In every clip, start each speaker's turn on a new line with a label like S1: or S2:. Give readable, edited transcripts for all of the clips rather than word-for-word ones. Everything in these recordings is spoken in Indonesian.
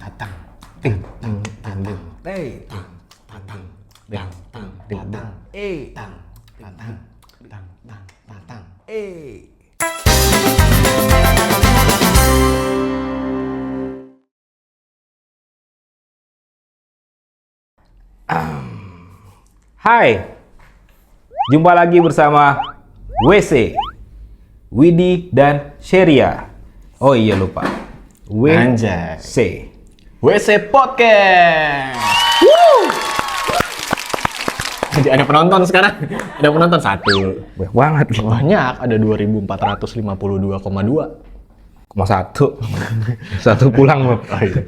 S1: tatang, ting, tang, tatang, tang, tatang, tang, tang, tatang, tang, tatang, tang, tang, tatang,
S2: Hai, jumpa lagi bersama WC, Widi dan Sheria. Oh iya lupa,
S1: Anjay.
S2: WC.
S1: WC Podcast. Jadi ada penonton sekarang. Ada penonton satu.
S2: Banyak banget.
S1: Banyak, ada 2452,2.
S2: Satu, satu pulang loh.
S1: Oh iya.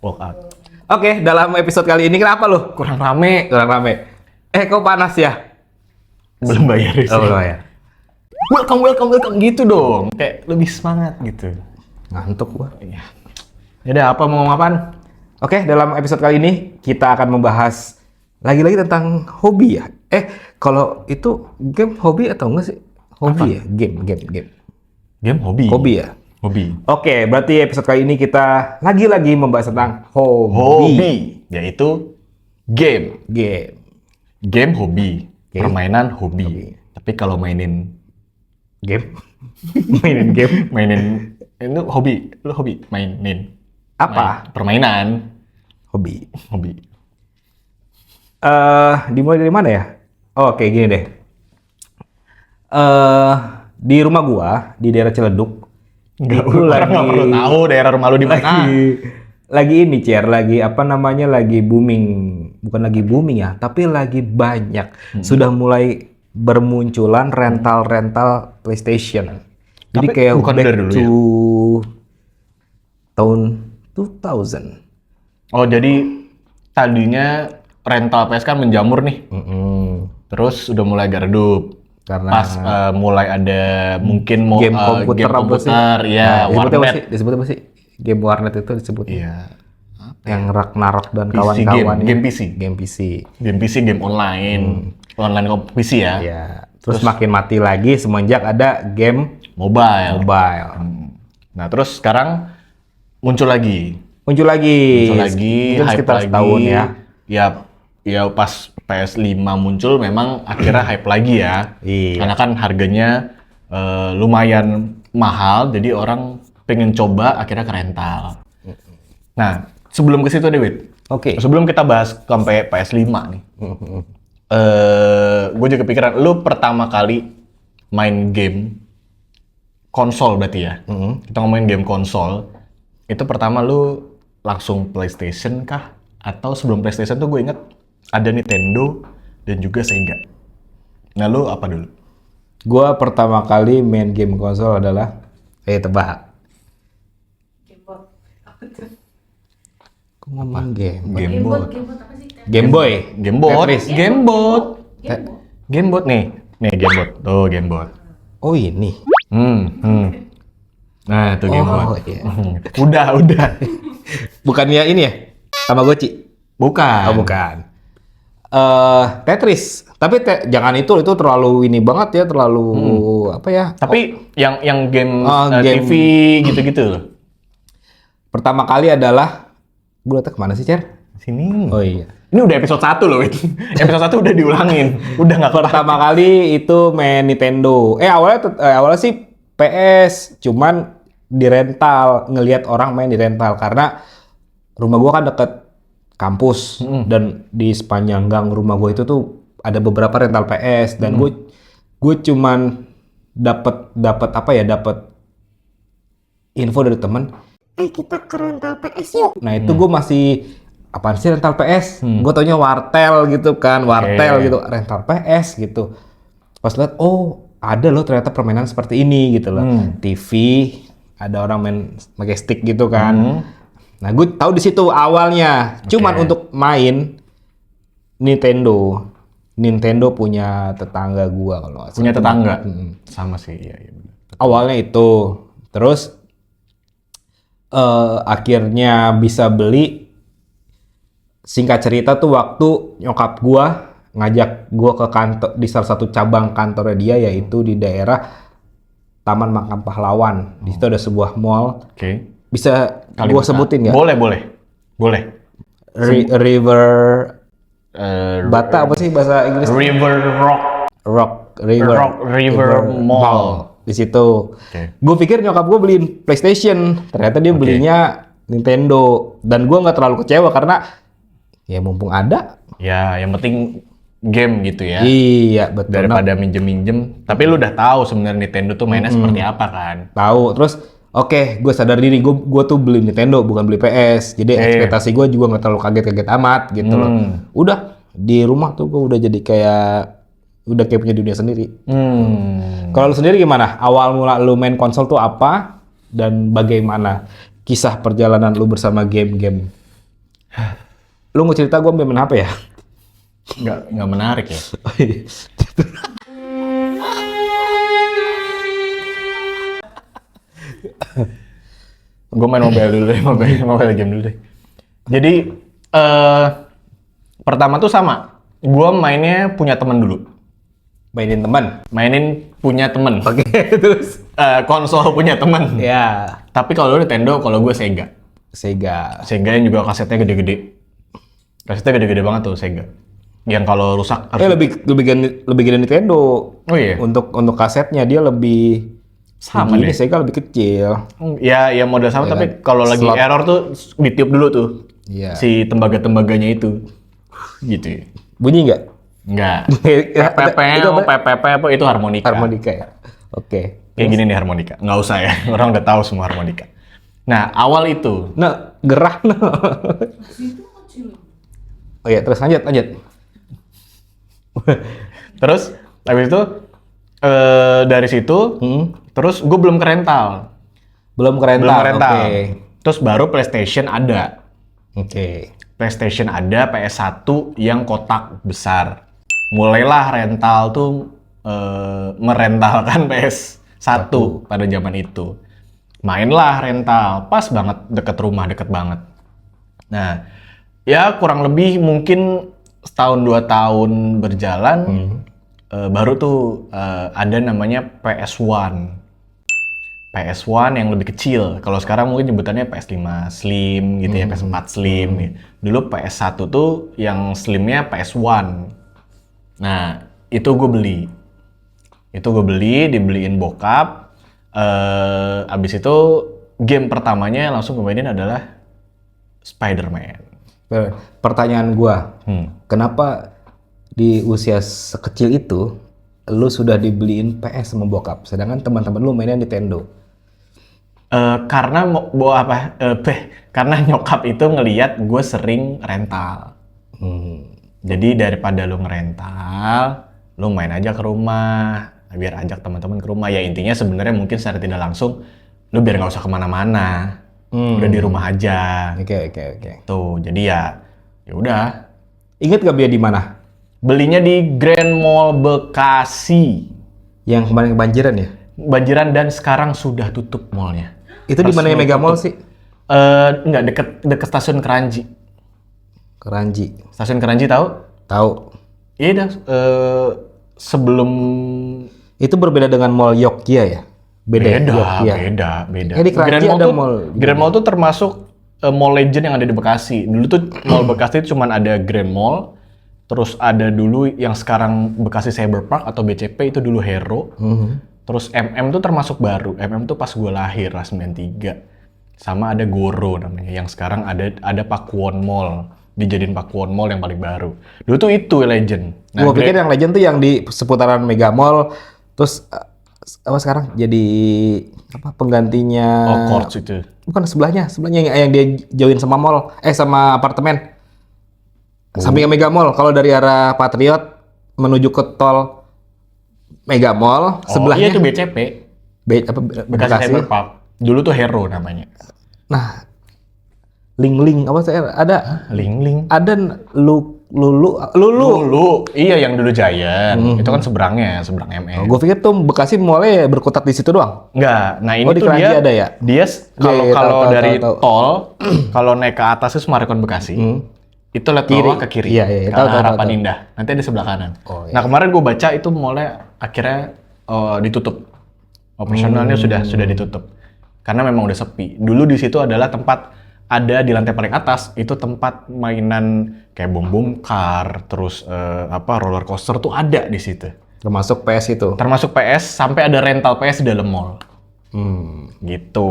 S1: Walk out.
S2: Oke, dalam episode kali ini kenapa lo?
S1: Kurang rame.
S2: Kurang rame. Kok panas ya?
S1: Belum bayar sih.
S2: Oh, belum ya.
S1: Welcome gitu dong. Kayak lebih semangat gitu.
S2: Ngantuk gua.
S1: Iya. Yaudah, apa mau ngomong apaan?
S2: Oke, dalam episode kali ini kita akan membahas lagi-lagi tentang hobi ya. Kalau itu game hobi atau enggak sih? Hobi ya, game.
S1: Game hobi.
S2: Hobi ya.
S1: Hobi.
S2: Oke, berarti episode kali ini kita lagi-lagi membahas tentang hobi.
S1: Hobi, yaitu game. Game hobi.
S2: Game.
S1: Permainan hobi. Tapi kalau mainin
S2: Game? Mainin game?
S1: itu hobi. Lu hobi mainin.
S2: Apa?
S1: Permainan.
S2: Hobi.
S1: Hobi.
S2: Dimulai dari mana ya? Oke, gini deh. Di rumah gua, di daerah Ciledug,
S1: Nggak
S2: itu
S1: perlu tahu daerah rumah lu di mana.
S2: lagi ini, Cer, lagi apa namanya, lagi booming. Bukan lagi booming ya, tapi lagi banyak. Sudah mulai bermunculan rental PlayStation. Jadi
S1: Tapi
S2: kayak
S1: bukan
S2: back
S1: dari dulu
S2: to
S1: ya?
S2: tahun 2000.
S1: Oh, jadi tadinya rental PS kan menjamur nih. Terus udah mulai agak redup.
S2: Karena
S1: Pas mulai ada mungkin mau
S2: game komputer,
S1: game komputer, ya, warnet.
S2: disebut apa sih? Game warnet itu disebut.
S1: Iya.
S2: Yang Ragnarok dan
S1: PC
S2: kawan-kawan.
S1: game PC.
S2: Game PC.
S1: Game PC, game online. Online PC ya.
S2: Iya. Terus makin mati lagi semenjak ada game
S1: Mobile. Nah, terus sekarang muncul lagi.
S2: Muncul lagi
S1: Mungkin hype
S2: sekitar
S1: lagi.
S2: setahun ya.
S1: Ya pas PS5 muncul memang akhirnya hype lagi ya.
S2: Iya.
S1: Karena kan harganya lumayan mahal, jadi orang pengen coba akhirnya ke rental. Nah, sebelum ke situ David.
S2: Oke.
S1: Sebelum kita bahas sampai PS5 nih. Gue juga kepikiran, lu pertama kali main game konsol berarti ya? Kita ngomongin game konsol, itu pertama lu langsung PlayStation kah? Atau sebelum PlayStation tuh gue inget ada Nintendo dan juga Sega. Nah, lu apa dulu?
S2: Gua pertama kali main game konsol adalah tebak. Kok ngomong game?
S1: Gamebot.
S2: Game Boy.
S1: Gamebot.
S2: Tetris.
S1: Gamebot. Gamebot nih. Nih Gamebot. Tuh Gamebot.
S2: Oh ini.
S1: Nah, tuh Gamebot.
S2: Oh iya.
S1: Udah.
S2: Bukannya ini ya? Tamagotchi?
S1: Bukan.
S2: Oh bukan. Tetris. Tapi jangan itu terlalu ini banget ya, terlalu apa ya?
S1: Tapi yang game
S2: game.
S1: TV gitu-gitu loh.
S2: Pertama kali adalah gue datang kemana sih, Cer?
S1: Sini.
S2: Oh iya.
S1: Ini udah episode 1 loh, Wit. Episode 1 udah diulangin. Udah nggak
S2: Pertama kali itu main Nintendo. Awalnya sih PS, cuman di rental, ngelihat orang main di rental karena rumah gua kan deket kampus dan di sepanjang gang rumah gua itu tuh ada beberapa rental PS dan gue cuman dapat info dari temen. Kita ke rental PS yuk. Nah itu gue masih apaan sih rental PS? Gue taunya wartel gitu kan, gitu, rental PS gitu. Pas lihat, oh ada loh ternyata permainan seperti ini gitu loh. TV, ada orang main pakai stick gitu kan. Nah gue tahu di situ awalnya. Cuman untuk main Nintendo punya tetangga gue kalau nggak salah.
S1: punya tetangga. Sama sih, iya benar.
S2: Awalnya itu, terus akhirnya bisa beli. Singkat cerita tuh waktu nyokap gua ngajak gua ke kantor di salah satu cabang kantornya dia, yaitu di daerah Taman Makam Pahlawan. Di situ ada sebuah mall.
S1: Oke.
S2: Bisa Gua sebutin nggak?
S1: Boleh.
S2: River Bata apa sih bahasa Inggris?
S1: River River Mall.
S2: Di situ.
S1: Oke.
S2: Gue pikir nyokap gue beliin PlayStation, ternyata dia belinya Nintendo. Dan gue nggak terlalu kecewa karena ya mumpung ada.
S1: Ya, yang penting game gitu ya.
S2: Iya betul.
S1: Daripada minjem-minjem. Tapi lu udah tahu sebenarnya Nintendo tuh mainnya seperti apa kan?
S2: Tahu. Terus oke, gue sadar diri gue tuh beli Nintendo bukan beli PS. Jadi ekspektasi gue juga nggak terlalu kaget-kaget amat gitu loh. Udah di rumah tuh gue udah jadi kayak punya dunia sendiri. Kalau lu sendiri gimana? Awal mula lu main konsol tuh apa dan bagaimana kisah perjalanan lu bersama game-game? Lu mau cerita gue main apa ya?
S1: Nggak menarik ya. Gue main mobile dulu deh, mobile game dulu deh. Jadi pertama tuh sama, gue mainnya punya temen dulu. Mainin punya temen.
S2: Oke, terus
S1: konsol punya temen.
S2: ya
S1: Tapi kalau lu Nintendo, kalau gue Sega.
S2: Sega
S1: Yang juga kasetnya gede-gede. Kasetnya gede-gede banget tuh Sega. Yang kalau rusak harus
S2: lebih gede Nintendo.
S1: Oh iya.
S2: Untuk kasetnya dia lebih
S1: sama
S2: ini
S1: deh.
S2: Sega lebih kecil.
S1: Ya model sama,
S2: Ya
S1: tapi
S2: kan?
S1: kalau lagi
S2: Slot.
S1: error tuh ditiup dulu tuh.
S2: Iya.
S1: Si tembaga-tembaganya itu. Gitu.
S2: Bunyi nggak?
S1: Enggak.
S2: Itu apa?
S1: PPP itu harmonika.
S2: Harmonika ya. Oke.
S1: Kayak gini nih harmonika. Nggak usah ya. Orang udah tahu semua harmonika. Nah, awal itu.
S2: Nah, gerah no. Oh ya, terus lanjut.
S1: Terus habis itu dari situ terus gue belum ke rental.
S2: Belum ke rental. Oke.
S1: Terus baru PlayStation ada.
S2: Oke.
S1: PlayStation ada, PS1 yang kotak besar. Mulailah rental tuh merentalkan PS1 pada zaman itu. Mainlah rental, pas banget deket rumah, deket banget. Nah, ya kurang lebih mungkin setahun 2 tahun berjalan, baru tuh ada namanya PS1. PS1 yang lebih kecil. Kalau sekarang mungkin nyebutannya PS5 Slim gitu ya, PS4 Slim. Gitu. Dulu PS1 tuh yang slimnya PS1. Nah, itu gue beli. Dibeliin bokap. Abis itu game pertamanya langsung gue mainin adalah Spider-Man.
S2: Pertanyaan gua, kenapa di usia sekecil itu lu sudah dibeliin PS sama bokap, sedangkan teman-teman lu mainnya Nintendo?
S1: Karena karena nyokap itu ngelihat gue sering rental. Jadi daripada lu ngerental, lu main aja ke rumah, biar ajak teman-teman ke rumah. Ya intinya sebenarnya mungkin secara tidak langsung, lu biar nggak usah kemana-mana, udah di rumah aja.
S2: Oke.
S1: Tuh, jadi ya udah.
S2: Ingat gak beli di mana?
S1: Belinya di Grand Mall Bekasi.
S2: Yang kemarin kebanjiran ya?
S1: Banjiran dan sekarang sudah tutup mallnya.
S2: Itu di mana Mega Mall sih?
S1: Enggak, deket stasiun Keranji.
S2: Keranji.
S1: Stasiun Keranji tahu?
S2: Tahu.
S1: Iya dah. Sebelum
S2: Itu berbeda dengan Mall Yogya ya? Beda.
S1: Beda.
S2: Di Keranji ada mall.
S1: Grand Mall tuh termasuk mall legend yang ada di Bekasi. Dulu tuh Mall Bekasi itu cuma ada Grand Mall, terus ada dulu yang sekarang Bekasi Cyber Park atau BCP itu dulu Hero. Terus MM tuh termasuk baru. MM tuh pas gue lahir lah 93. Sama ada Goro namanya yang sekarang ada Pakuwon Mall. Dijadiin Pakuwon Mall yang paling baru. Dulu tuh itu legend.
S2: Nah, gue pikir yang legend tuh yang di seputaran Mega Mall. Terus apa sekarang jadi apa penggantinya?
S1: Oh, Courts itu.
S2: Bukan sebelahnya yang dia jauhin sama mall, sama apartemen. Sampingnya Mega Mall. Kalau dari arah Patriot menuju ke tol Mega Mall, sebelahnya
S1: iya itu BCP. Bekasi Cyber Park. Dulu tuh Hero namanya.
S2: Nah, Ling apa saya ada
S1: Ling.
S2: ada Lulu.
S1: Iya yang dulu Giant. Itu kan seberang MM.
S2: Gue pikir tuh Bekasi mallnya berkutat di situ doang.
S1: Enggak. Nah, ini
S2: di
S1: tuh
S2: Keranji
S1: dia
S2: ada ya?
S1: Dia kalau
S2: tahu,
S1: dari
S2: tahu.
S1: tol kalau naik ke atas itu Sumarekon Bekasi. Itu lihat bawah ke kiri.
S2: Iya,
S1: ke
S2: tahu,
S1: Harapan
S2: tahu.
S1: Indah. Nanti ada sebelah kanan.
S2: Oh, iya.
S1: Nah, kemarin gue baca itu mallnya akhirnya ditutup. Operasionalnya sudah ditutup. karena memang udah sepi. Dulu di situ adalah tempat, ada di lantai paling atas itu tempat mainan kayak bom car, terus roller coaster tuh ada di situ.
S2: Termasuk PS itu.
S1: Termasuk PS, sampai ada rental PS di dalam mall. Gitu.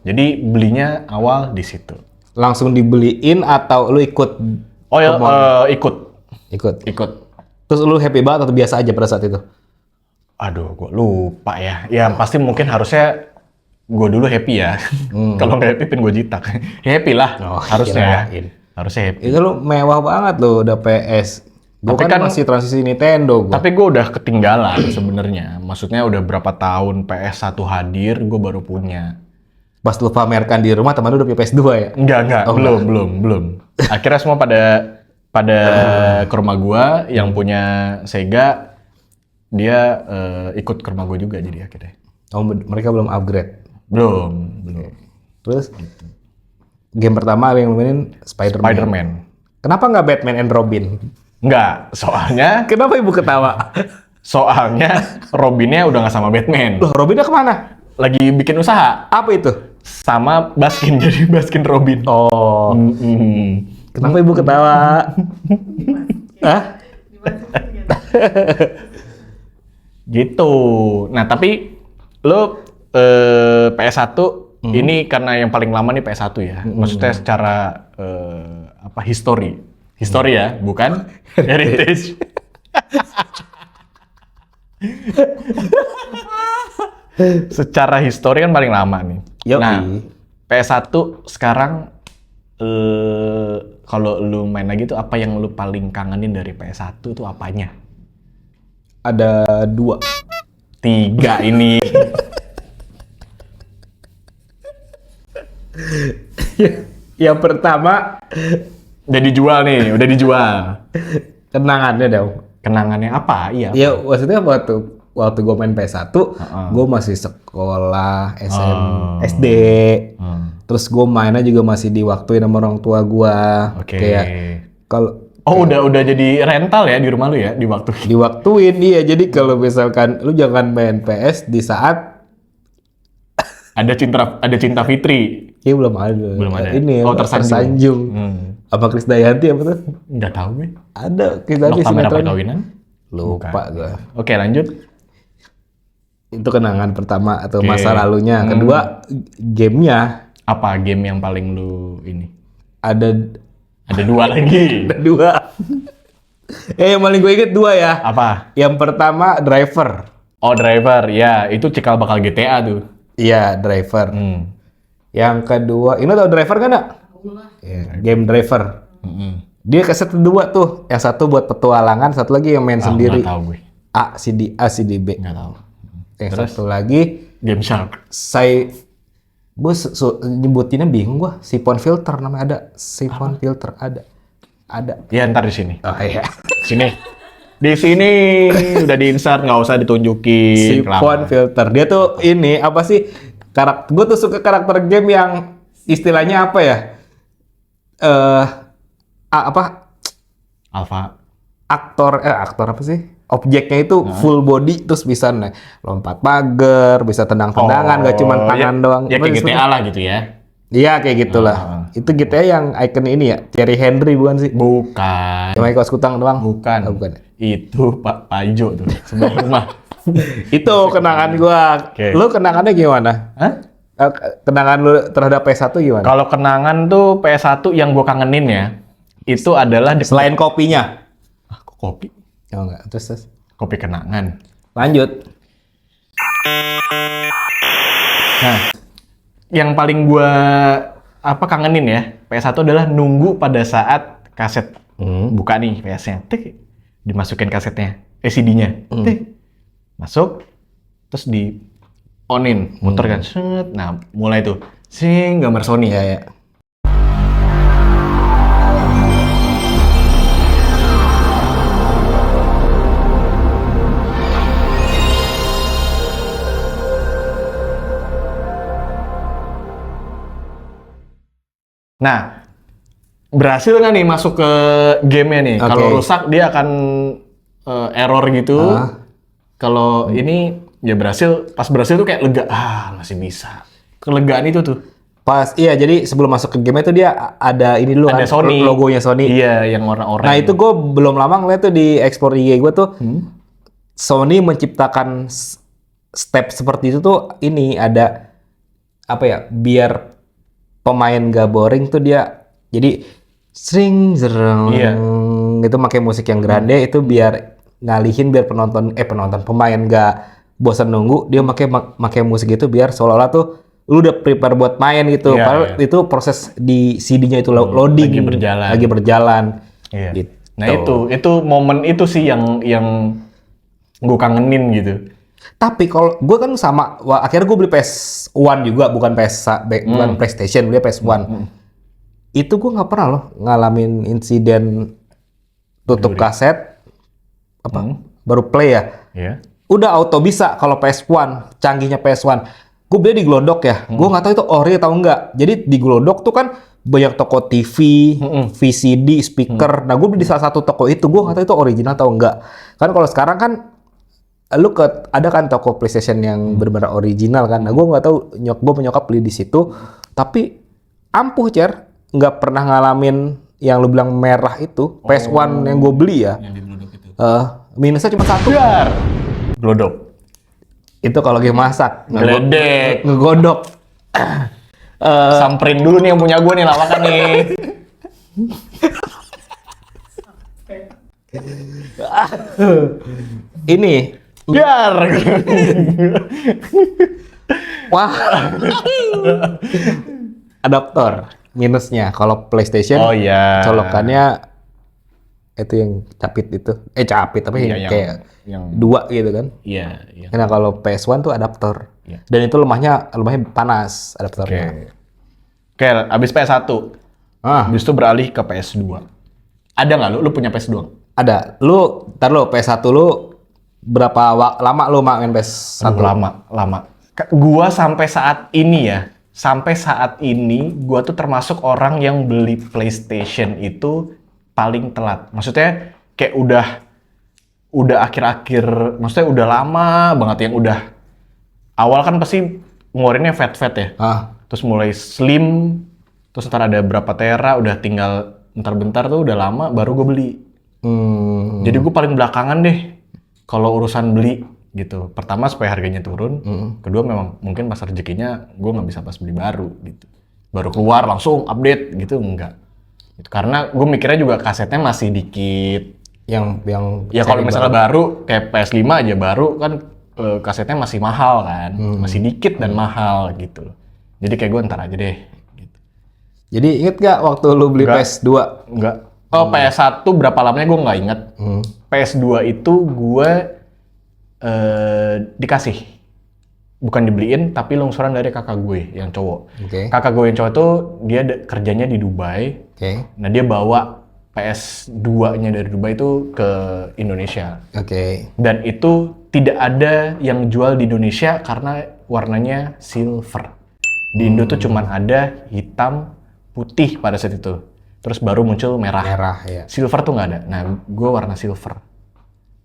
S1: jadi belinya awal di situ.
S2: Langsung dibeliin atau lu ikut?
S1: Oh ya,
S2: ke mall?
S1: ikut.
S2: Terus lu happy banget atau biasa aja pada saat itu?
S1: Aduh, gue lupa ya. Ya pasti mungkin harusnya gue dulu happy ya. Kalau nggak happy, gue jitak. Happy lah, harusnya.
S2: kirain.
S1: Harusnya happy.
S2: Itu lu mewah banget lo udah PS. Gue
S1: Tapi
S2: kan
S1: kan-
S2: masih transisi Nintendo gua.
S1: Tapi gue udah ketinggalan sebenarnya. Maksudnya udah berapa tahun PS1 hadir, gue baru punya.
S2: Pas lu pamerkan di rumah teman lu udah punya PS2 ya?
S1: Enggak,
S2: Oh,
S1: belum. Akhirnya semua pada ke rumah gua, yang punya Sega, dia ikut ke rumah gua juga jadi akhirnya.
S2: Oh, mereka belum upgrade.
S1: Belum.
S2: Terus game pertama yang lu mainin Spider-Man.
S1: Spider-Man.
S2: Kenapa nggak Batman and Robin?
S1: Enggak, soalnya
S2: Kenapa ibu ketawa?
S1: Robinnya udah nggak sama Batman.
S2: Loh, Robinnya kemana?
S1: Lagi bikin usaha
S2: Apa itu?
S1: sama Baskin, jadi Baskin Robin.
S2: Oh, kenapa ibu ketawa? Hah?
S1: Gitu. Nah, tapi lo PS1 ini karena yang paling lama nih PS1 ya. Maksudnya secara history. History ya, bukan heritage. Secara history kan paling lama nih.
S2: Yoi.
S1: Nah, PS1 sekarang kalau lu main lagi tuh apa yang lu paling kangenin dari PS1 tuh apanya?
S2: Ada 2.
S1: 3 ini.
S2: Yang pertama,
S1: Udah dijual.
S2: kenangannya dong.
S1: Kenangannya apa? Iya.
S2: Ya, maksudnya waktu gue main PS1, gue masih sekolah, SD. Terus gue mainnya juga masih diwaktuin sama orang tua gue.
S1: Oke.
S2: Kayak kalau
S1: Oh, udah jadi rental ya di rumah lu ya di waktu.
S2: diwaktuin, iya. Jadi kalau misalkan lu jangan main PS di saat
S1: Ada cinta Fitri.
S2: ya belum ada.
S1: Belum ada.
S2: Ini
S1: Oh, tersanjung.
S2: Apa Krisdayanti apa tuh?
S1: Nggak tahu gue.
S2: Ada Krisdayanti
S1: Nokta merah
S2: sinetron.
S1: perkawinan?
S2: Lupa gue.
S1: Oke, lanjut.
S2: Itu kenangan pertama atau
S1: Oke.
S2: masa lalunya. Kedua, gamenya
S1: Apa game yang paling lu ini?
S2: ada
S1: Ada 2 lagi.
S2: ada 2. Yang paling gue inget 2 ya.
S1: Apa?
S2: Yang pertama Driver.
S1: Oh, Driver. Ya, itu cikal bakal GTA tuh.
S2: Iya, Driver.
S1: Hmm.
S2: Yang kedua, ini tau Driver kan gak? Iya, game Driver. Dia keset 2 tuh. Yang satu buat petualangan, satu lagi yang main sendiri.
S1: Nggak tahu gue.
S2: A, C, D, B.
S1: Nggak tahu.
S2: Yang satu lagi,
S1: Game Shark.
S2: gue nyebutinnya bingung gue. Sipon filter namanya ada. Sipon filter ada.
S1: Ya, ntar di sini.
S2: Oh iya.
S1: Sini. Di sini udah di-insert, nggak usah ditunjukin.
S2: Sipon filter. Dia tuh ini apa sih? Gue tuh suka karakter game yang istilahnya apa ya?
S1: Alpha.
S2: Aktor apa sih? Objeknya itu full body terus bisa lompat pagar, bisa tendang-tendangan, gak cuma tangan doang.
S1: Ya kayak GTA lah gitu ya.
S2: Iya kayak gitulah. Itu GTA yang icon ini ya, Thierry Henry bukan sih?
S1: Bukan.
S2: Yang main kaos kutang doang.
S1: Bukan.
S2: Oh, bukan.
S1: Itu Pak Pajo tuh, sebelah rumah.
S2: Itu kenangan gua.
S1: Oke.
S2: Lu kenangannya gimana?
S1: Hah?
S2: Kenangan lu terhadap PS1 gimana?
S1: Kalau kenangan tuh PS1 yang gue kangenin ya, itu adalah
S2: Selain kopinya.
S1: kok kopi.
S2: Oh enggak, terus.
S1: Kopi kenangan.
S2: Lanjut.
S1: Nah, yang paling gue kangenin ya, PS1 adalah nunggu pada saat kaset buka nih PS-nya. Tik, dimasukin kasetnya, CD-nya. Tik, masuk, terus di onin, muter kan. Set. Nah, mulai tuh. Sing, gambar Sony.
S2: Iya, ya.
S1: Nah, berhasil nggak nih masuk ke gamenya nih?
S2: Oke.
S1: Kalau rusak dia akan error gitu. Kalau ini ya berhasil, pas berhasil tuh kayak lega, masih bisa. kelegaan itu tuh.
S2: Pas iya, jadi sebelum masuk ke game itu dia ada ini dulu
S1: Ada
S2: kan,
S1: Sony.
S2: logonya Sony.
S1: Iya, yang warna-oranye.
S2: Nah itu gue belum lama ngeliat tuh di explore IG gue tuh, Sony menciptakan step seperti itu tuh ini ada apa ya, biar pemain gak boring tuh dia jadi sering zereng
S1: Iya.
S2: itu pakai musik yang grande itu biar ngalihin biar penonton pemain gak bosan nunggu, dia pakai musik itu biar seolah-olah tuh lu udah prepare buat main gitu.
S1: Iya,
S2: Padahal
S1: iya.
S2: itu proses di CD-nya itu loading
S1: Lagi berjalan.
S2: Iya.
S1: Iya.
S2: Gitu.
S1: Nah itu momen itu sih yang gue kangenin gitu.
S2: Tapi kalau gue kan sama, akhirnya gue beli PS1 juga, bukan bukan PlayStation, beli PS1. Itu gue nggak pernah loh ngalamin insiden tutup kaset, baru play ya.
S1: Iya.
S2: Udah auto bisa kalau PS1, canggihnya PS1. Gue beli di Glodok ya, gue nggak tahu itu ori atau enggak. Jadi di Glodok tuh kan banyak toko TV, VCD, speaker. Nah gue beli di salah satu toko itu, gue nggak tahu itu original atau enggak. Kan kalau sekarang kan ada kan toko PlayStation yang benar-benar original kan. Nah gue nggak tahu, gue penyokap beli di situ, tapi ampuh Cer, nggak pernah ngalamin yang lu bilang merah itu. PS1 yang gue beli ya,
S1: Yang di Glodok itu.
S2: minusnya cuma satu.
S1: Biar. Glodok.
S2: Itu kalau lagi masak,
S1: Geledek.
S2: ngegodok.
S1: Samperin dulu nih yang punya gue nih, lawakan nih.
S2: Ini,
S1: Biar.
S2: wah, adaptor minusnya. Kalau PlayStation,
S1: Oh iya.
S2: colokannya itu yang capit itu, capit tapi
S1: Iya,
S2: yang kayak
S1: yang-
S2: dua gitu kan.
S1: Iya, iya.
S2: Nah kalau PS1 tuh adaptor,
S1: Iya.
S2: dan itu lemahnya panas
S1: Oke.
S2: adaptornya.
S1: Oke, abis PS1.
S2: Ah,
S1: Habis itu beralih ke PS2. Ada nggak lu? Lu punya PS2?
S2: ada. Ntar lu PS1 lu berapa lama lu main PS1?
S1: Aduh, lama. Gua sampai saat ini ya, gua tuh termasuk orang yang beli PlayStation itu paling telat. Maksudnya kayak udah akhir-akhir, maksudnya udah lama banget yang udah awal kan pasti ngeluarinnya fat ya. Terus mulai slim, terus ntar ada berapa tera, udah tinggal bentar-bentar tuh udah lama baru gue beli. Jadi gue paling belakangan deh kalau urusan beli gitu. Pertama supaya harganya turun, kedua memang mungkin pas rezekinya gue nggak bisa pas beli baru gitu. Baru keluar langsung update gitu, enggak. Gitu. Karena gue mikirnya juga kasetnya masih dikit.
S2: yang
S1: Ya kalau misalnya baru kayak PS5 aja baru kan kasetnya masih mahal kan, masih dikit dan mahal gitu. Jadi kayak gue ntar aja deh. Gitu.
S2: Jadi inget gak waktu lu beli
S1: Enggak.
S2: PS2?
S1: Enggak. Oh PS1 berapa lamanya gue nggak inget. PS2 itu gue dikasih, bukan dibeliin tapi longsoran dari kakak gue yang cowok.
S2: Oke.
S1: Kakak gue yang cowok tuh dia kerjanya di Dubai.
S2: Oke.
S1: Nah dia bawa PS2-nya dari Dubai itu ke Indonesia.
S2: Oke.
S1: Dan itu tidak ada yang jual di Indonesia karena warnanya silver. Di Indo tuh cuman ada hitam, putih pada saat itu. Terus baru muncul merah.
S2: Merah ya.
S1: Silver tuh nggak ada. Nah, gue warna silver.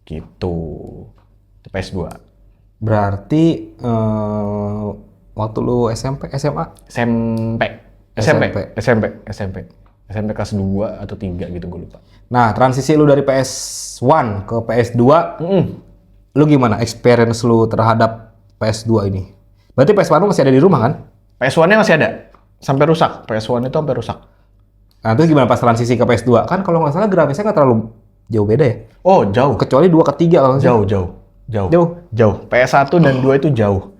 S1: Gitu. Itu PS2.
S2: Berarti waktu lu SMP, SMA?
S1: SMP kelas 2 atau 3 gitu gue lupa.
S2: Nah, transisi lu dari PS1 ke PS2, lu gimana experience lu terhadap PS2 ini? Berarti PS1 lu masih ada di rumah kan?
S1: PS1-nya masih ada. Sampai rusak. PS1 itu sampai rusak.
S2: Nah, terus gimana pas transisi ke PS2? Kan kalau nggak salah grafisnya nggak terlalu jauh beda ya?
S1: Oh, jauh.
S2: Kecuali 2 ke 3 kalau nggak salah.
S1: Jauh. PS1 dan 2 itu jauh.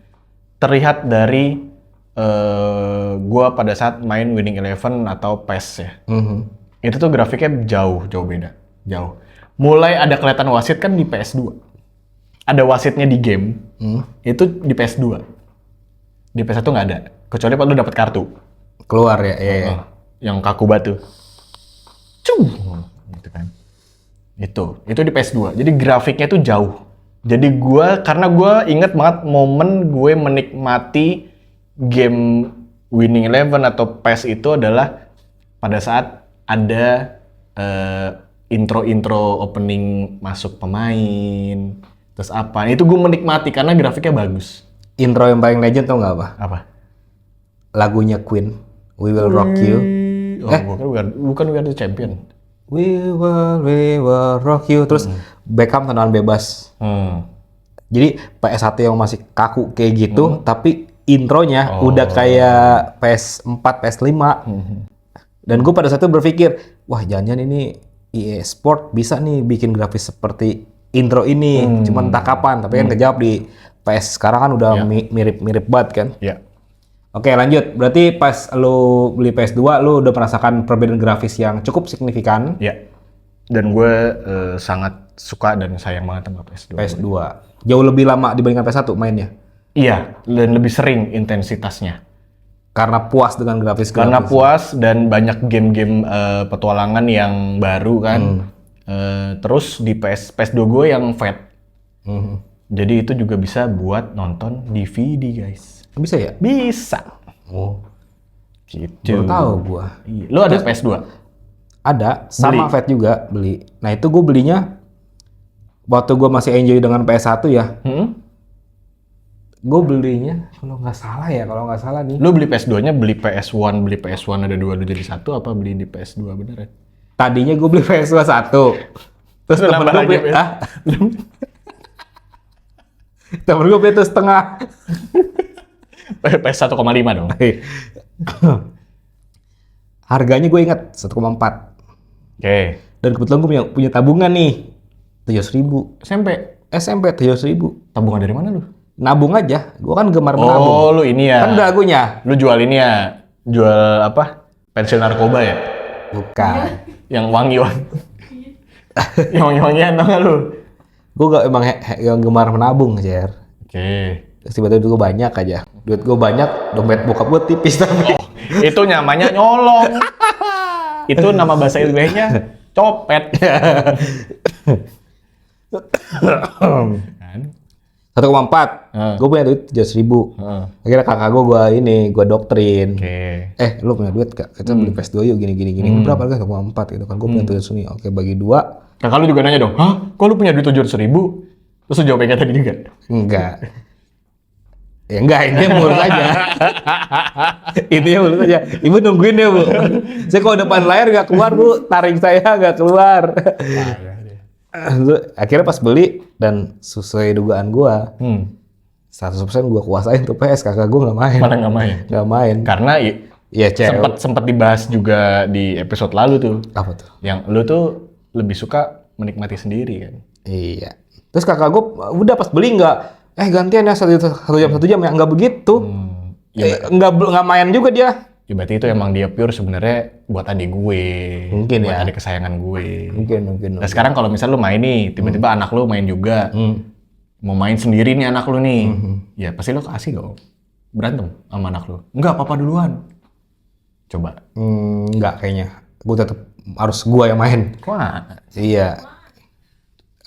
S1: Terlihat dari gua pada saat main Winning Eleven atau PES ya. Itu tuh grafiknya jauh beda. Jauh. Mulai ada kelihatan wasit kan di PS2. Ada wasitnya di game. Itu di PS2. Di PS1 nggak ada. Kecuali kalau lu dapat kartu.
S2: Keluar ya, iya.
S1: Yang kaku batu. Cung! Gitu kan. Itu di PS2. Jadi grafiknya tuh jauh. Jadi karena gue inget banget momen gue menikmati game Winning Eleven atau PES itu adalah pada saat ada intro opening masuk pemain, terus apa. Itu gue menikmati karena grafiknya bagus.
S2: Intro yang paling legend tau nggak apa?
S1: Apa?
S2: lagunya Queen, We Will Rock You.
S1: Bukan We Are the Champion.
S2: We will rock you. Terus Beckham tendangan bebas. Jadi PS1 yang masih kaku kayak gitu, tapi intronya udah kayak PS4, PS5. Dan gue pada saat itu berpikir, wah jangan-jangan ini EA Sport bisa nih bikin grafis seperti intro ini. Cuman entah kapan, tapi kan kejawab di PS sekarang kan udah mirip-mirip banget kan.
S1: Iya.
S2: Oke lanjut, berarti pas lu beli PS2 lu udah merasakan perbedaan grafis yang cukup signifikan.
S1: Iya. Dan gue sangat suka dan sayang banget sama PS2.
S2: PS2. Jauh lebih lama dibandingkan PS1 mainnya.
S1: Iya, dan lebih sering intensitasnya.
S2: Karena puas dengan grafis.
S1: Karena puas dan banyak game-game petualangan yang baru kan. Terus di PS2 gue yang fat. Jadi itu juga bisa buat nonton DVD guys.
S2: Bisa ya?
S1: Bisa.
S2: Oh.
S1: Gitu.
S2: Baru tahu gua.
S1: Iya. Lu ada PS2?
S2: Ada, sama Fat juga beli. Nah itu gue belinya waktu gue masih enjoy dengan PS1 ya. Gue belinya kalau nggak salah nih.
S1: Lu beli PS2-nya beli PS1 ada dua jadi satu apa beli di PS2 beneran?
S2: Tadinya gue beli PS2 satu. Terus temen gue beli, temen gue beli itu setengah.
S1: PS 1,5 dong.
S2: Harganya gue ingat 1,4.
S1: Oke.
S2: Dan kebetulan gue punya tabungan nih 700.000. SMP 700.000.
S1: Tabungan dari mana lu?
S2: Nabung aja. Gue kan gemar menabung.
S1: Oh, lu ini ya.
S2: Kan udah lagunya.
S1: Lu jual ini ya. Jual apa? Pensil narkoba ya?
S2: Bukan.
S1: Yang wangi-wangi. Yang wangi-wangian tau gak lu?
S2: Gue gak emang yang gemar menabung, Jer.
S1: Oke.
S2: Terus tiba-tiba duit gue banyak aja. Duit gue banyak, dompet bokap gue tipis tapi.
S1: Itu namanya nyolong. Itu nama bahasa ilmiahnya copet. Kan?
S2: 1,4. Gue punya duit 700.000. Akhirnya kakak gue doktrin. Lu punya duit gak? Kita beli PS2 yuk gini. Berapa harga? 1,4 gitu kan. Gue punya 700 nih. Oke bagi 2.
S1: Kakak lu juga nanya dong, hah? Kok lu punya duit 700.000? Terus lu jawab kayak tadi juga?
S2: Enggak. Ya enggak, ini mulus aja. Intinya mulus aja. Ibu nungguin ya, Bu. Saya kalau depan layar nggak keluar, Bu. Taring saya nggak keluar. Akhirnya pas beli, dan sesuai dugaan gua, 100% gua kuasain tuh PS. Kakak gua nggak main.
S1: Mana nggak main?
S2: Nggak main.
S1: Karena sempat dibahas juga di episode lalu tuh.
S2: Apa tuh?
S1: Yang lu tuh lebih suka menikmati sendiri kan?
S2: Iya. Terus kakak gua udah pas beli nggak, gantian ya 1 jam ya, nggak begitu. Nggak main juga dia.
S1: Ya berarti itu emang dia pure sebenarnya buat adik gue.
S2: Mungkin
S1: buat
S2: ya.
S1: adik kesayangan gue.
S2: Mungkin.
S1: Nah sekarang kalau misal lu main nih, tiba-tiba anak lu main juga. Mau main sendiri nih anak lu nih. Ya pasti lu kasih dong. Berantem sama anak lu. Enggak, papa duluan. Coba.
S2: Enggak kayaknya. Gue tetap harus gue yang main.
S1: Wah.
S2: Iya.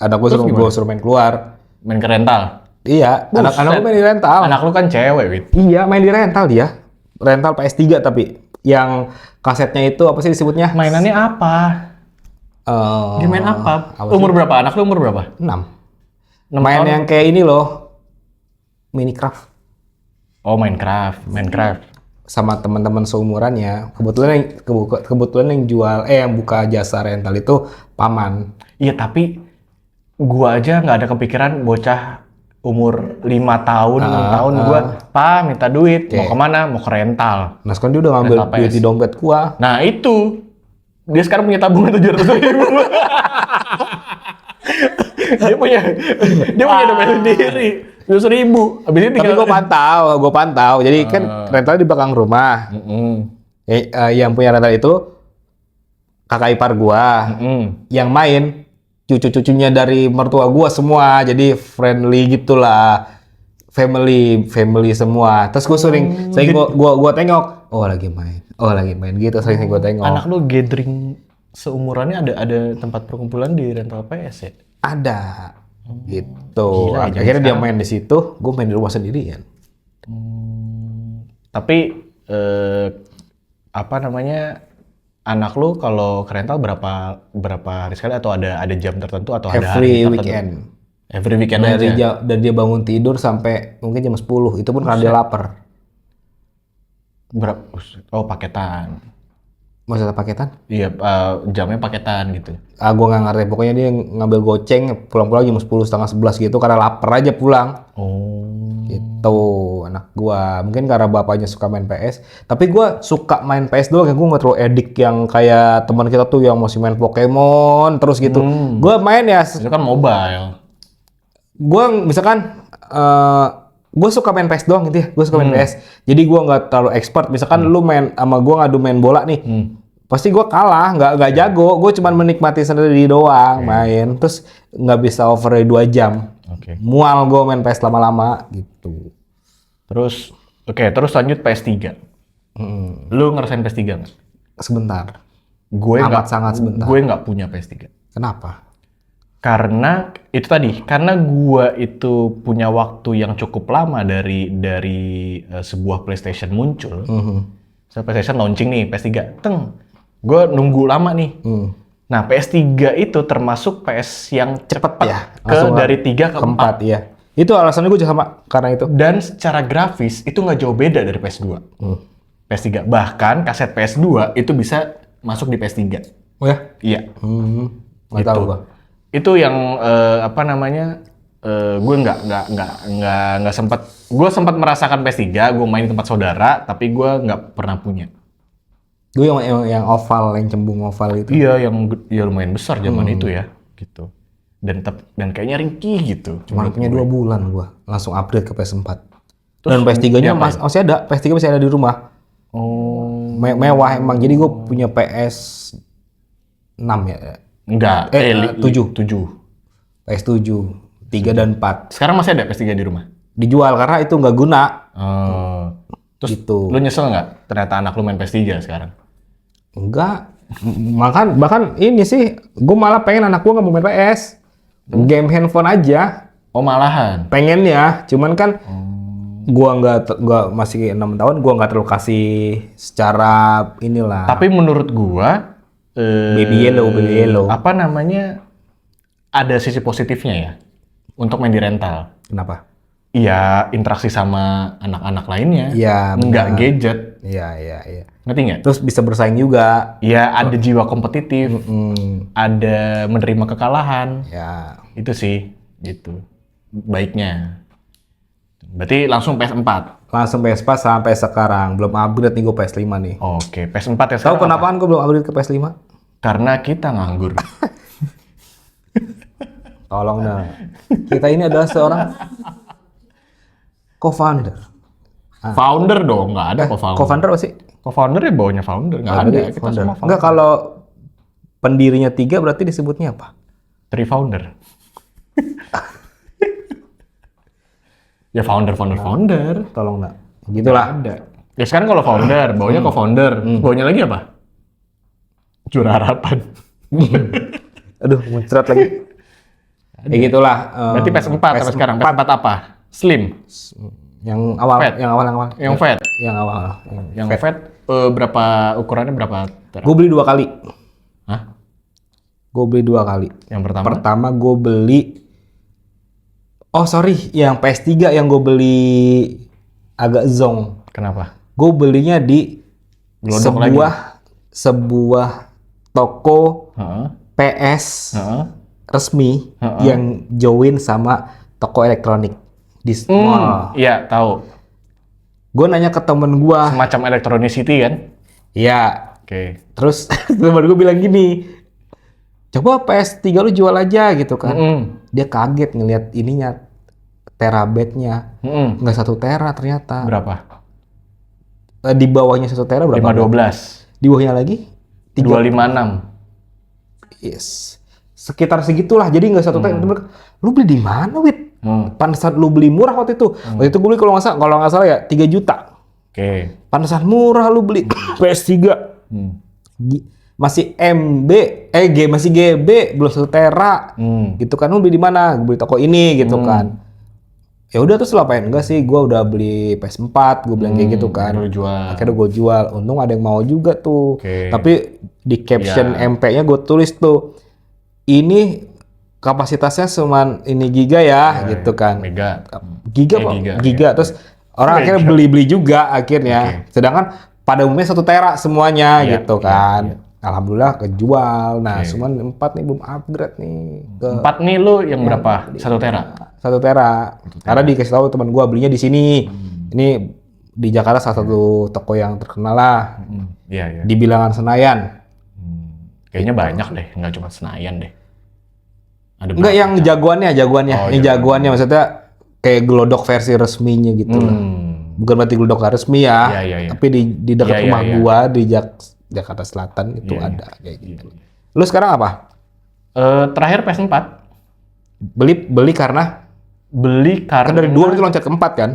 S2: Anak gue suruh main keluar.
S1: Main ke rental?
S2: Iya, anak gue main di rental.
S1: Anak lu kan cewek, Wit.
S2: Iya, main di rental dia. Rental PS3 tapi. Yang kasetnya itu apa sih disebutnya?
S1: Mainannya apa? Dia main apa? Umur berapa? Anak lu umur berapa?
S2: 6.
S1: 6
S2: Main
S1: tahun?
S2: yang kayak ini loh. Minecraft.
S1: Oh, Minecraft.
S2: Sama teman-teman seumurannya. Kebetulan yang jual yang buka jasa rental itu paman.
S1: Iya, tapi gua aja nggak ada kepikiran bocah umur 5 tahun, 6 tahun gua, "Pa, minta duit." Mau kemana? Mau ke rental.
S2: Nah, sekarang dia udah ngambil duit di dompet gua.
S1: Nah, itu. Dia sekarang punya tabungan 700.000. dia punya dompet sendiri. 700.000. Habis itu
S2: Tapi gua pantau. Jadi kan rental di belakang rumah. Yang punya rental itu kakak ipar gua. Yang main cucu-cucunya dari mertua gua semua. Jadi friendly gitulah. Family semua. Terus gua sering gua tengok, lagi main gitu, sering gua tengok.
S1: Anak lu gathering seumurannya ada tempat perkumpulan di rental PS ya?
S2: Ada. Gitu.
S1: Gila,
S2: Akhirnya dia main di situ, gue main di rumah sendirian.
S1: Tapi apa namanya, anak lu kalau ke rental berapa hari sekali atau ada jam tertentu atau ada hari tertentu?
S2: Weekend.
S1: Every weekend aja.
S2: Dan dia bangun tidur sampai mungkin jam 10. Itu pun karena dia lapar.
S1: Berapa? Oh, paketan.
S2: Maksudnya paketan?
S1: Iya, jamnya paketan gitu.
S2: Gua nggak ngerti. Pokoknya dia ngambil goceng, pulang-pulang jam 10, setengah 11 gitu, karena lapar aja pulang.
S1: Oh.
S2: Gitu, anak gua. Mungkin karena bapaknya suka main PS. Tapi gua suka main PS doang ya, gua nggak terlalu edik yang kayak teman kita tuh yang masih main Pokemon terus gitu. Gua main ya,
S1: Itu kan mobile.
S2: gua misalkan gue suka main PS doang gitu ya, gue suka main PS. Jadi gue nggak terlalu expert. Misalkan lu main sama gue ngadu main bola nih, pasti gue kalah, nggak jago. Gue cuma menikmati sendiri doang main. Terus nggak bisa over 2 jam.
S1: Oke.
S2: Mual gue main PS lama-lama gitu.
S1: Terus, terus lanjut PS3. Lu ngerasain PS3 nggak?
S2: Sebentar.
S1: Gue
S2: Amat sangat sebentar.
S1: Gue nggak punya PS3.
S2: Kenapa?
S1: Karena itu tadi, karena gue itu punya waktu yang cukup lama dari sebuah PlayStation muncul. So, PlayStation launching nih, PS3. Gue nunggu lama nih. Nah, PS3 itu termasuk PS yang cepat
S2: ya?
S1: dari 3 ke 4.
S2: Iya. Itu alasannya gue juga sama karena itu.
S1: Dan secara grafis itu nggak jauh beda dari PS2. PS3. Bahkan kaset PS2 itu bisa masuk di PS3.
S2: Oh ya?
S1: Iya.
S2: Nggak tahu gue.
S1: Itu yang gue nggak sempat. Gue sempat merasakan PS3, gue main di tempat saudara, tapi gue nggak pernah punya.
S2: Gue yang oval, yang cembung oval itu.
S1: Iya, yang ya lumayan besar zaman itu ya, gitu. Dan kayaknya ringkih gitu.
S2: Cuma punya 2 bulan gue, langsung upgrade ke PS4. Dan PS3-nya masih ada, PS3 masih ada di rumah.
S1: Oh.
S2: Mewah emang, jadi gue punya PS6 ya.
S1: Enggak,
S2: 7. PS7, 3 dan 4.
S1: Sekarang masih ada PS3 di rumah?
S2: Dijual karena itu nggak guna.
S1: Terus
S2: Gitu.
S1: lu nyesel nggak ternyata anak lu main PS3 sekarang?
S2: Enggak. Bahkan ini sih, gue malah pengen anak gue nggak mau main PS. Game handphone aja.
S1: Oh, malahan?
S2: Pengennya, cuman kan gue nggak masih 6 tahun, gue nggak terlalu kasih secara inilah.
S1: Tapi menurut gua
S2: Baby yellow.
S1: apa namanya, ada sisi positifnya ya untuk main di rental.
S2: Kenapa?
S1: Iya, interaksi sama anak-anak lainnya.
S2: Iya,
S1: Nggak
S2: benar.
S1: gadget.
S2: Iya.
S1: Ngerti nggak?
S2: Terus bisa bersaing juga.
S1: Iya, ada jiwa kompetitif. Ada menerima kekalahan.
S2: Ya.
S1: Itu sih, gitu. Baiknya. Berarti langsung PS4.
S2: Langsung PS4 sampai sekarang. Belum upgrade nih gue PS5 nih.
S1: Oke, PS4 ya
S2: Tahu
S1: sekarang apa?
S2: kenapaan gue belum upgrade ke PS5?
S1: Karena kita nganggur.
S2: Tolong dah. Kita ini adalah seorang co-founder.
S1: Founder dong, nggak ada co-founder.
S2: Co-founder apa sih?
S1: Co-founder ya bawahnya founder, nggak ada. Kita
S2: Founder.
S1: semua founder.
S2: Enggak, kalau pendirinya 3 berarti disebutnya apa?
S1: Three founder. Ya founder.
S2: Tolong nak. Gitulah.
S1: Ada. Ya sekarang kalau founder, bawahnya co-founder. Bawahnya lagi apa? Juara harapan.
S2: Aduh, muncrat lagi. Ya gitulah.
S1: Berarti PS4 sampai sekarang. PS4 apa? Slim.
S2: Yang awal,
S1: Fat.
S2: yang awal.
S1: Yang fat.
S2: Yang awal.
S1: Yang fat berapa ukurannya berapa?
S2: Gue beli 2 kali.
S1: Hah?
S2: Gue beli 2 kali.
S1: Yang pertama?
S2: Pertama gue beli. Oh sorry, yang PS3 yang gue beli agak zonk.
S1: Kenapa?
S2: Gue belinya di
S1: Glodok
S2: sebuah toko
S1: Heeh.
S2: PS
S1: Heeh.
S2: resmi yang join sama toko elektronik di mall.
S1: Iya, tahu.
S2: Gue nanya ke temen gue,
S1: Semacam Electronicity kan?
S2: ya.
S1: Oke.
S2: Terus temen gue bilang gini, coba PS3 lu jual aja gitu kan. Dia kaget ngelihat ininya, terabyte-nya. Nggak 1 tera ternyata.
S1: Berapa?
S2: Di bawahnya 1 tera berapa?
S1: 512.
S2: Di bawahnya lagi?
S1: 256.
S2: Yes. Sekitar segitulah, jadi nggak 1 tera. Lu beli di mana, Wit? Pantesan lu beli murah waktu itu. Waktu itu gue beli kalau nggak salah ya 3 juta.
S1: Oke.
S2: Pantesan murah lu beli PS3. Masih MB, masih GB, belum 1 tera. Gitu kan, lu beli di mana? Gue beli toko ini gitu kan. Ya udah terus lo apain? Enggak sih, gue udah beli PS4, gue bilang kayak gitu kan.
S1: Lu jual.
S2: Akhirnya gue jual. Untung ada yang mau juga tuh.
S1: Oke.
S2: Tapi di caption MP-nya gue tulis tuh, ini kapasitasnya cuma ini giga ya, gitu kan.
S1: Mega.
S2: Giga apa?
S1: Giga,
S2: Giga.
S1: ya.
S2: Terus Orang akhirnya beli-beli juga akhirnya. Sedangkan pada umumnya 1 tera semuanya gitu kan. Alhamdulillah kejual. Nah, cuman 4 nih belum upgrade nih.
S1: 4 nih lu yang berapa? 1 tera?
S2: 1 tera. Karena dikasih tahu teman gua belinya di sini. Ini di Jakarta salah satu toko yang terkenal lah.
S1: Iya.
S2: Di Bilangan Senayan.
S1: Kayaknya banyak deh, nggak cuma Senayan deh. Ada
S2: Enggak yang jagoannya.
S1: Oh,
S2: Yang jagoannya maksudnya kayak Glodok versi resminya gitu lah. Bukan berarti Glodok nggak resmi ya.
S1: Iya.
S2: Tapi di dekat rumah gua di Jakarta Selatan itu ada kayak gitu. Lu sekarang apa?
S1: Terakhir PS4.
S2: Beli karena
S1: Kan
S2: dari 2 itu loncat ke 4 kan?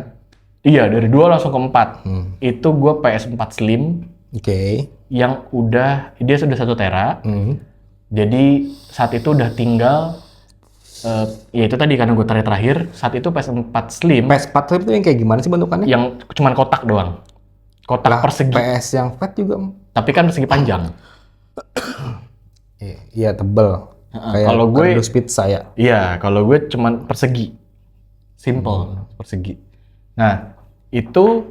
S1: Iya, dari 2 langsung ke 4. Itu gue PS4 Slim.
S2: Oke.
S1: Yang dia sudah 1 tera. Jadi saat itu udah tinggal, ya itu tadi karena gue terakhir, saat itu PS4 Slim.
S2: PS4 Slim itu yang kayak gimana sih bentukannya?
S1: Yang cuman kotak doang. Kotak persegi.
S2: PS yang fat juga.
S1: Tapi kan persegi panjang.
S2: Iya, tebel. Kayak
S1: kalau gue
S2: kardus pizza ya.
S1: Iya, kalau gue cuman persegi. Simple, persegi. Nah, itu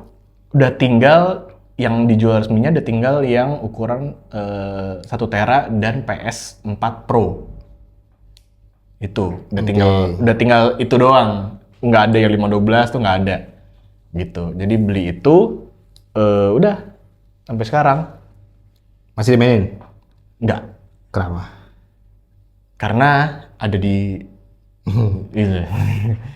S1: udah tinggal yang dijual resminya, udah tinggal yang ukuran 1 tera dan PS4 Pro. Itu udah tinggal itu doang. Nggak ada yang 512 tuh nggak ada. Gitu. Jadi beli itu udah sampai sekarang.
S2: Masih dimainin?
S1: Nggak.
S2: Kenapa?
S1: Karena ada di itu.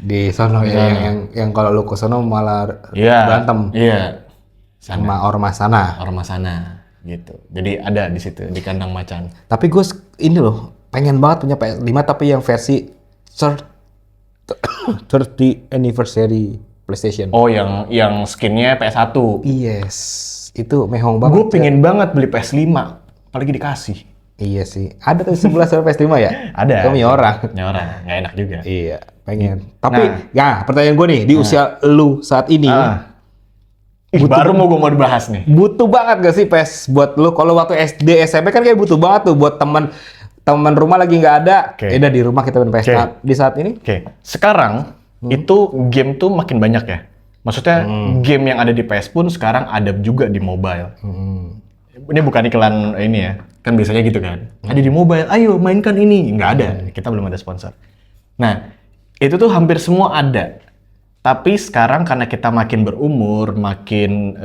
S2: Di sono ya, yang kalau lu ke sono malah berantem.
S1: Iya.
S2: Sama ormas sana.
S1: Ormas sana gitu. Jadi ada di situ di kandang macan.
S2: Tapi gue ini loh pengen banget punya PS5 tapi yang versi 30 anniversary PlayStation.
S1: Oh, yang skinnya PS1.
S2: Yes, itu mehong banget.
S1: Gue pengen banget beli PS5, apalagi dikasih.
S2: Iya sih. Ada tuh 11 sama PS5 ya?
S1: Ada.
S2: Kamu orang.
S1: Nggak enak juga.
S2: Iya, pengen. Tapi, pertanyaan gue nih, di usia lu saat ini,
S1: baru mau dibahas nih.
S2: butuh banget gak sih PS buat lu? Kalau waktu SD, SMP kan kayak butuh banget tuh buat teman rumah lagi nggak ada. Udah di rumah kita main PS. Di saat ini?
S1: Sekarang itu game tuh makin banyak ya. Maksudnya game yang ada di PS pun sekarang ada juga di mobile. Ini bukan iklan ini ya. Kan biasanya gitu kan. Ada di mobile, ayo mainkan ini. Nggak ada, kita belum ada sponsor. Nah, itu tuh hampir semua ada. Tapi sekarang karena kita makin berumur, makin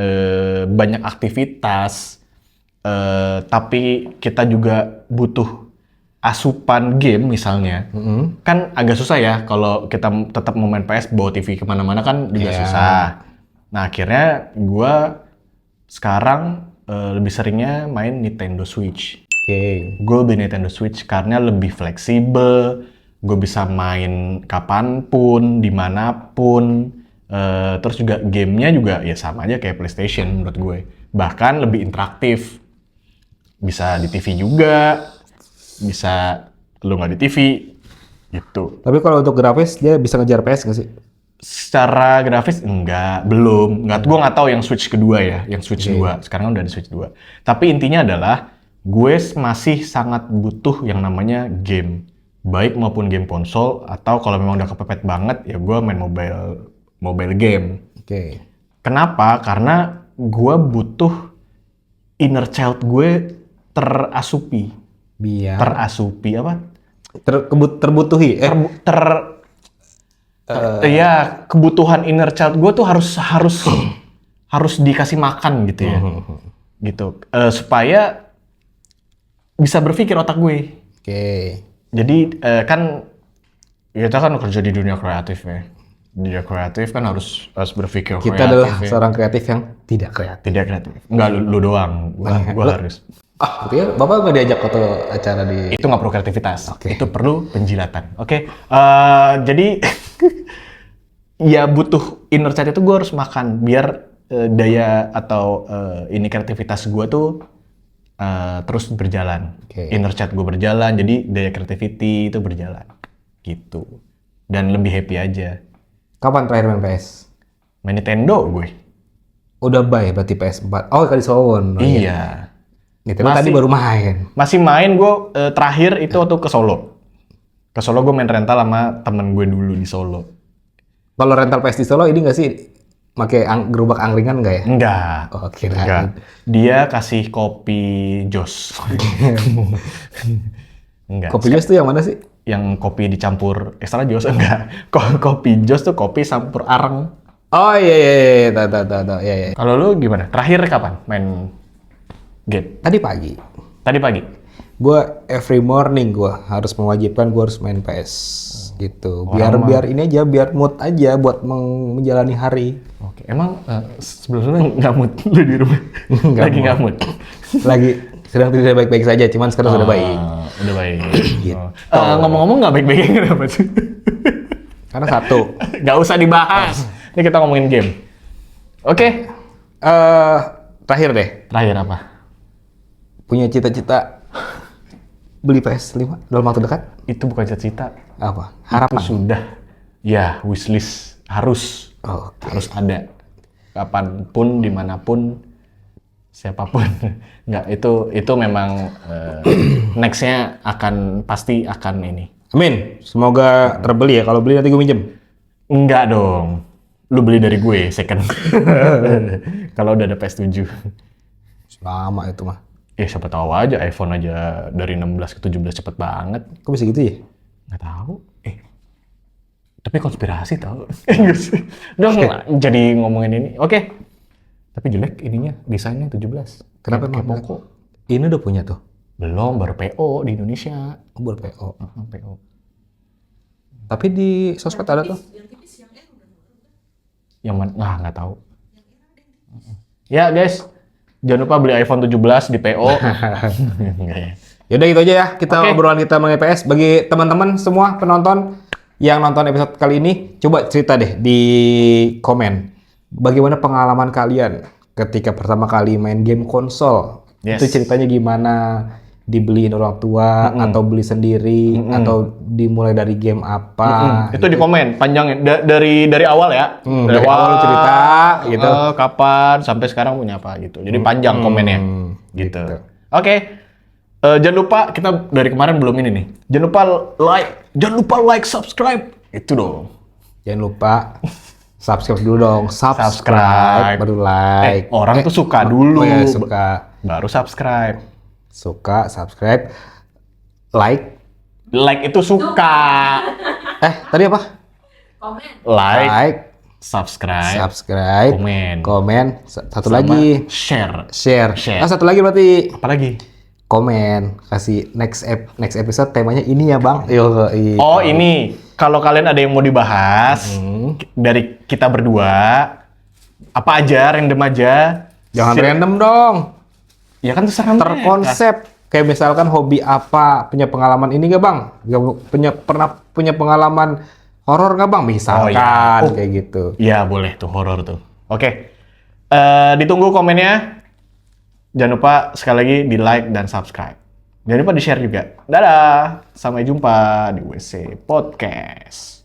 S1: banyak aktivitas, tapi kita juga butuh asupan game misalnya, kan agak susah ya kalau kita tetap mau main PS bawa TV kemana-mana kan juga susah. Nah akhirnya gue sekarang lebih seringnya main Nintendo Switch. Gue lebih Nintendo Switch karena lebih fleksibel, gue bisa main kapanpun, dimanapun, terus juga gamenya juga ya sama aja kayak PlayStation menurut gue. Bahkan lebih interaktif, bisa di TV juga, bisa lu nggak di TV gitu.
S2: Tapi kalau untuk grafis dia bisa ngejar PS nggak sih?
S1: Secara grafis belum. Gue nggak tahu yang Switch kedua ya, yang Switch 2. Sekarang udah ada Switch 2. Tapi intinya adalah gue masih sangat butuh yang namanya game, baik maupun game konsol atau kalau memang udah kepepet banget ya gue main mobile game. Kenapa? Karena gue butuh inner child gue terasupi. Terasupi apa?
S2: Terbutuhi.
S1: Ya kebutuhan inner child gue tuh harus dikasih makan gitu ya, gitu supaya bisa berpikir otak gue. Jadi kan kita kan kerja di dunia kreatif ya. Di dunia kreatif kan harus berpikir kreatif.
S2: Kita adalah seorang kreatif yang tidak kreatif.
S1: Tidak kreatif. Enggak lu doang. Gue harus.
S2: Berarti Bapak nggak diajak foto acara di...
S1: Itu nggak perlu kreativitas. Itu perlu penjilatan. Jadi ya butuh inner child itu gue harus makan biar daya atau ini kreativitas gue tuh terus berjalan. Inner child gue berjalan, jadi daya creativity itu berjalan. Gitu. Dan lebih happy aja.
S2: Kapan terakhir main PS?
S1: Main Nintendo gue.
S2: Udah buy berarti PS4. Oh, kali Sowon.
S1: Iya.
S2: Nintendo tadi baru main.
S1: Masih main gue terakhir itu waktu ke Solo. Ke Solo gue main rental sama temen gue dulu di Solo.
S2: Kalau rental PS di Solo ini nggak sih pakai gerobak angkringan nggak ya?
S1: Enggak.
S2: Oh, kirain.
S1: Enggak. Dia kasih kopi Jos. Enggak.
S2: Kopi Jos tuh yang mana sih?
S1: Yang kopi dicampur extra Jos enggak. Kopi Jos tuh kopi campur areng.
S2: Oh iya, tahu, iya.
S1: Kalau lu gimana? Terakhir kapan main game?
S2: Tadi pagi.
S1: Tadi pagi.
S2: Gue every morning gue harus mewajibkan gue harus main PS gitu. Biar ini aja, biar mood aja buat menjalani hari.
S1: Oke, emang sebelumnya nggak mood lu di rumah? Lagi nggak mood?
S2: Lagi sedang tidak baik-baik saja, cuman sekarang sudah baik.
S1: Udah baik.
S2: Gitu.
S1: Ngomong-ngomong nggak baik-baiknya kenapa sih?
S2: Karena satu,
S1: Nggak usah dibahas. Ini kita ngomongin game. Oke.
S2: terakhir deh,
S1: Terakhir apa?
S2: punya cita-cita beli PS5 dalam waktu dekat?
S1: Itu bukan cita-cita.
S2: Apa? Harapan?
S1: Itu sudah. Ya, wishlist harus.
S2: Oh, oke.
S1: Harus ada. Kapanpun, dimanapun, siapapun. Nggak, itu memang next-nya pasti akan ini.
S2: Amin. Semoga terbeli ya. Kalau beli nanti gue minjem.
S1: Enggak dong. Lu beli dari gue, second. Kalau udah ada PS7.
S2: Lama itu mah.
S1: Ya siapa tahu aja, iPhone aja dari 16 ke 17 cepet banget.
S2: Kok bisa gitu ya?
S1: Nggak tahu. Tapi konspirasi tahu. Dong, jadi ngomongin ini. Oke. Tapi jelek ininya, desainnya 17.
S2: Kenapa
S1: Kayak
S2: emang?
S1: Poco.
S2: Ini udah punya tuh.
S1: Belum, baru PO di Indonesia.
S2: Buat PO.
S1: PO.
S2: Tapi di sosmed ada tuh.
S1: Yang mana? Nah, nggak tahu. Ya guys, jangan lupa beli iPhone 17 di PO. Enggak ya.
S2: Yaudah gitu aja ya, kita
S1: Oke.
S2: obrolan kita mengenai PS. Bagi teman-teman semua penonton yang nonton episode kali ini, coba cerita deh di komen. Bagaimana pengalaman kalian ketika pertama kali main game konsol?
S1: Yes.
S2: Itu ceritanya gimana? Dibeliin orang tua, atau beli sendiri, atau dimulai dari game apa?
S1: Itu di komen, panjangin. Dari awal ya.
S2: Dari awal cerita, gitu.
S1: Kapan, sampai sekarang punya apa gitu. Jadi panjang komennya. Gitu.
S2: gitu.
S1: Oke. Jangan lupa, kita dari kemarin belum ini nih. Jangan lupa like, subscribe. Itu dong.
S2: Jangan lupa subscribe dulu dong.
S1: Subscribe.
S2: Baru like.
S1: Orang tuh suka dulu.
S2: Oh ya, suka.
S1: Baru subscribe.
S2: Suka, subscribe, like.
S1: Like itu suka.
S2: Tadi apa?
S3: Komen.
S1: Like, subscribe, komen. Satu
S2: Sama
S1: lagi share.
S2: share.
S1: Share.
S2: Satu lagi berarti
S1: Apa lagi?
S2: komen. Kasih next episode temanya ini ya bang.
S1: Oh ini, kalau kalian ada yang mau dibahas dari kita berdua, apa aja, random aja.
S2: Jangan random dong.
S1: Ya kan terserah mereka.
S2: Terkonsep. Kayak misalkan hobi apa, punya pengalaman ini gak bang? Pernah punya pengalaman horor gak bang? Misalkan kayak gitu.
S1: Ya boleh tuh, horor tuh. Oke. Ditunggu komennya. Jangan lupa sekali lagi di like dan subscribe. Jangan lupa di share juga. Dadah. Sampai jumpa di WC Podcast.